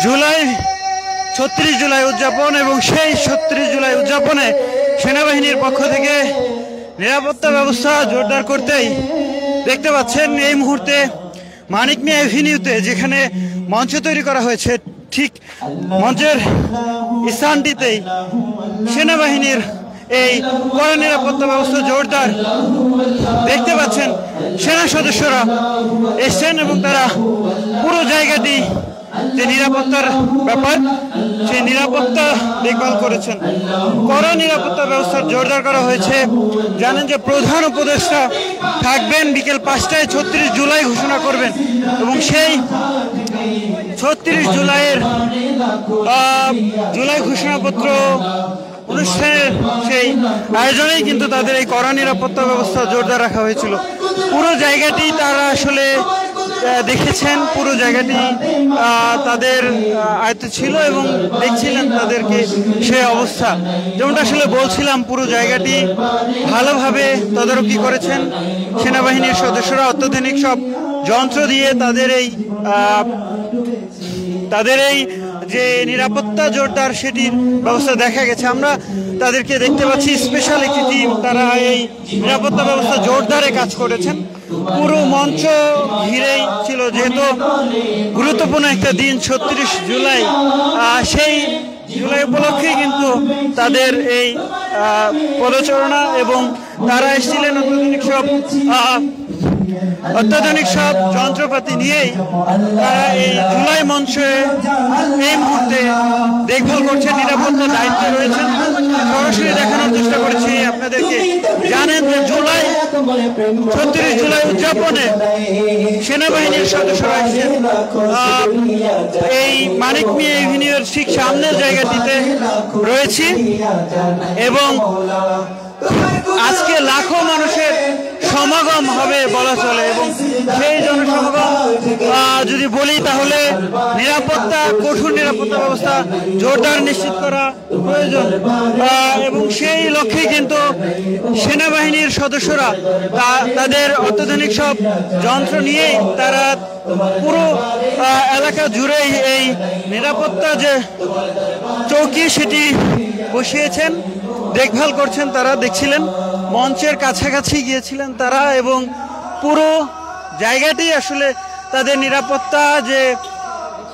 জুলাই ৩৬ জুলাই উদযাপন এবং সেই ৩৬ জুলাই উদযাপনে সেনাবাহিনীর পক্ষ থেকে নিরাপত্তা ব্যবস্থা জোরদার করতেই দেখতে পাচ্ছেন এই মুহূর্তে মানিক মিয়া এভিনিউতে যেখানে মঞ্চ তৈরি করা হয়েছে ঠিক মঞ্চের স্থানটিতেই সেনাবাহিনীর এই কড়া নিরাপত্তা ব্যবস্থা জোরদার। দেখতে পাচ্ছেন সেনা সদস্যরা এসছেন এবং তারা পুরো জায়গাটি যে নিরাপত্তার ব্যাপার সেই নিরাপত্তা দেখভাল করেছেন। কড়া নিরাপত্তা ব্যবস্থা জোরদার করা হয়েছে। জানেন যে প্রধান উপদেষ্টা থাকবেন বিকেল 5টায় ৩৬ জুলাই ঘোষণা করবেন এবং সেই ৩৬ জুলাইয়ের জুলাই ঘোষণাপত্র অনুষ্ঠানের সেই আয়োজনেই কিন্তু তাদের এই কড়া নিরাপত্তা ব্যবস্থা জোরদার রাখা হয়েছিল। পুরো জায়গাটি তারা আসলে দেখেছেন, পুরো জায়গাটি তাদের আয়ত্তে ছিল এবং দেখছিলেন তাদেরকে সে অবস্থা। যেমনটা আসলে বলছিলাম, পুরো জায়গাটি ভালোভাবে তদারকি করেছেন সেনাবাহিনীর সদস্যরা। অত্যাধুনিক সব যন্ত্র দিয়ে তাদের এই যে নিরাপত্তা জোরদার সেটির ব্যবস্থা দেখা গেছে। আমরা তাদেরকে দেখতে পাচ্ছি, স্পেশাল একটি টিম তারা এই নিরাপত্তা ব্যবস্থা জোরদারে কাজ করেছেন। পুরো মঞ্চ ঘিরেই ছিল, যেহেতু গুরুত্বপূর্ণ একটা দিন ৩৬ জুলাই, সেই জুলাই উপলক্ষে কিন্তু তাদের এই পদচারণা এবং তারা এসেছিলেন অত্যাধুনিক সব যন্ত্রপাতি নিয়েই তারা এই জুলাই মঞ্চে এই মুহূর্তে দেখভাল করছেন, নিরাপত্তার দায়িত্বে রয়েছেন। সরাসরি দেখানোর চেষ্টা করেছি আপনাদেরকে। জানেন যে জুলাই ৩৬ জুলাই উদযাপনে সেনাবাহিনীর সদস্যরা এসেছেন এই মানিক মিয়া এভিনিউয়ের ঠিক সামনের জায়গাটিতে রয়েছি এবং আজকে লাখো মানুষের সমাগম হবে বলা চলে এবং সেই জনসমাগম যদি বলি তাহলে নিরাপত্তা, কঠোর নিরাপত্তা ব্যবস্থা জোরদার নিশ্চিত করা প্রয়োজন এবং সেই লক্ষ্যে কিন্তু সেনাবাহিনীর সদস্যরা তাদের অত্যাধুনিক সব যন্ত্র নিয়েই তারা পুরো এলাকা জুড়েই এই নিরাপত্তা যে চৌকি সেটি বসিয়েছেন, দেখভাল করছেন। তারা দেখছিলেন মঞ্চের কাছাকাছি গিয়েছিলেন তারা এবং পুরো জায়গাটি আসলে তাদের নিরাপত্তা, যে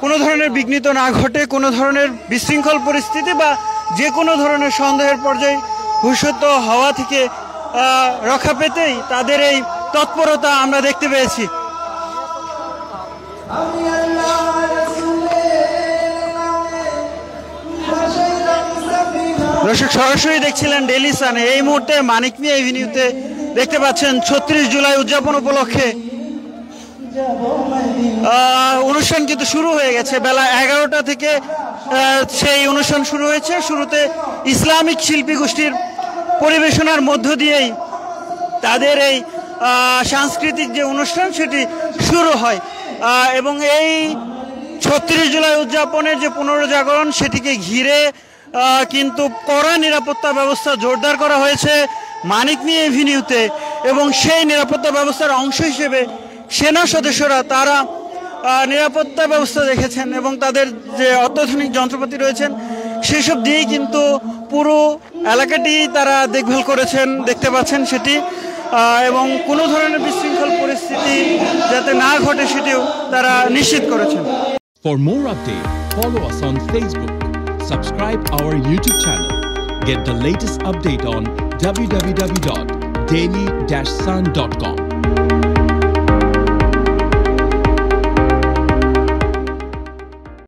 কোনো ধরনের বিঘ্নিত না ঘটে, কোনো ধরনের বিশৃঙ্খল পরিস্থিতি বা যে কোনো ধরনের সন্দেহের পর্যায়ে ভূষিত হওয়া থেকে রক্ষা পেতেই তাদের এই তৎপরতা আমরা দেখতে পেয়েছি। দর্শক সরাসরি দেখছিলেন ডেইলি সানে। এই মুহূর্তে মানিক মিয়া এভিনিউতে দেখতে পাচ্ছেন ৩৬ জুলাই উদযাপন উপলক্ষে অনুষ্ঠান কিন্তু শুরু হয়ে গেছে। বেলা 11টা থেকে সেই অনুষ্ঠান শুরু হয়েছে। শুরুতে ইসলামিক শিল্পী গোষ্ঠীর পরিবেশনার মধ্য দিয়েই তাদের এই সাংস্কৃতিক যে অনুষ্ঠান সেটি শুরু হয় এবং এই ৩৬ জুলাই উদযাপনের যে পুনর্জাগরণ সেটিকে ঘিরে কিন্তু কড়া নিরাপত্তা ব্যবস্থা জোরদার করা হয়েছে মানিক মিয়া এভিনিউতে এবং সেই নিরাপত্তা ব্যবস্থার অংশ হিসেবে সেনা সদস্যরা তারা নিরাপত্তা ব্যবস্থা দেখেছেন এবং তাদের যে অত্যাধুনিক যন্ত্রপাতি রয়েছেন সেসব দিয়েই কিন্তু পুরো এলাকাটি তারা দেখভাল করেছেন, দেখতে পাচ্ছেন সেটি, এবং কোনো ধরনের বিশৃঙ্খল পরিস্থিতি যাতে না ঘটে সেটিও তারা নিশ্চিত করেছেন। For more updates, follow us on Facebook. Subscribe our YouTube channel. Get the latest update on www.daily-sun.com.